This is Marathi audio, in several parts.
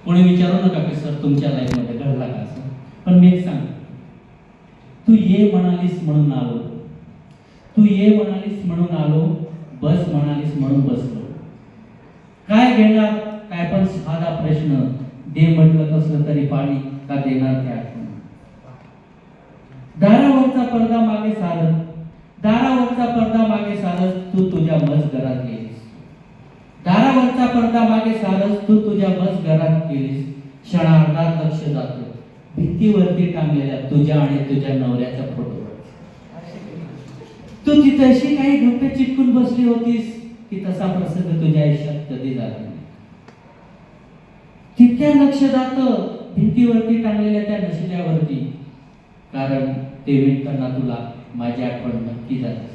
कोणी विचारू नका की सर तुमच्या लाईफमध्ये घडला का असं, पण मी एक सांग, तू ये म्हणालीस म्हणून आलो, तू ये म्हणालीस म्हणून आलो, बस म्हणालीस म्हणून बसलो. काय घेणार काय पण साधा प्रश्न, दे म्हटलं कसलं तरी पाणी का देणार ते आठवण. दारावरचा पडदा मागे सारत, दारावरचा पडदा मागे सारत तू तुझ्या बस घरात गेलीस. दारावरचा पडदा मागे सारस तू तुझ्या बस घरात गेलीस. क्षणार्धात लक्ष जातं भिंतीवरती टांगलेल्या तुझ्या आणि तुझ्या नवऱ्याच्या फोटोवर. तू तिथे अशी काही घट्ट चिटकून बसली होतीस की तसा प्रसंग तुझ्या आयुष्यात कधी झाला नाही. तितक्या लक्ष जातं भिंतीवरती टांगलेल्या त्या नशिल्यावरती, कारण ते विणताना तुला माझी आठवण नक्की झाली.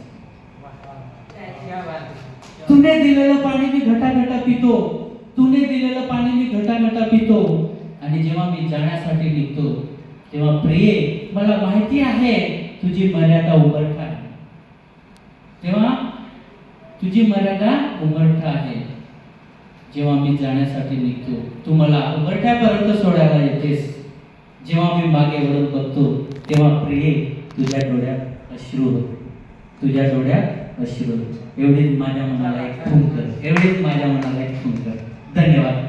तुने दिलेलं पाणी मी घटाघटा पितो, तुने दिलेलं पाणी मी घटाघटा पितो. आणि जेव्हा मी जाण्यासाठी निघतो तेव्हा प्रिये मला माहिती आहे तुझी मर्यादा उंबरठा आहे, तेव्हा तुझी मर्यादा उंबरठा आहे. जेव्हा मी जाण्यासाठी निघतो तू मला उंबरठ्यापर्यंत सोडायला येतेस. जेव्हा मी मागे वळून बघतो तेव्हा प्रिये तुझ्या डोळ्यात अश्रू होते, तुझ्या डोळ्यात अश्रू. एवढीच माझ्या मनाला एक खून कर, एवढीच माझ्या मनाला एक खून कर. धन्यवाद.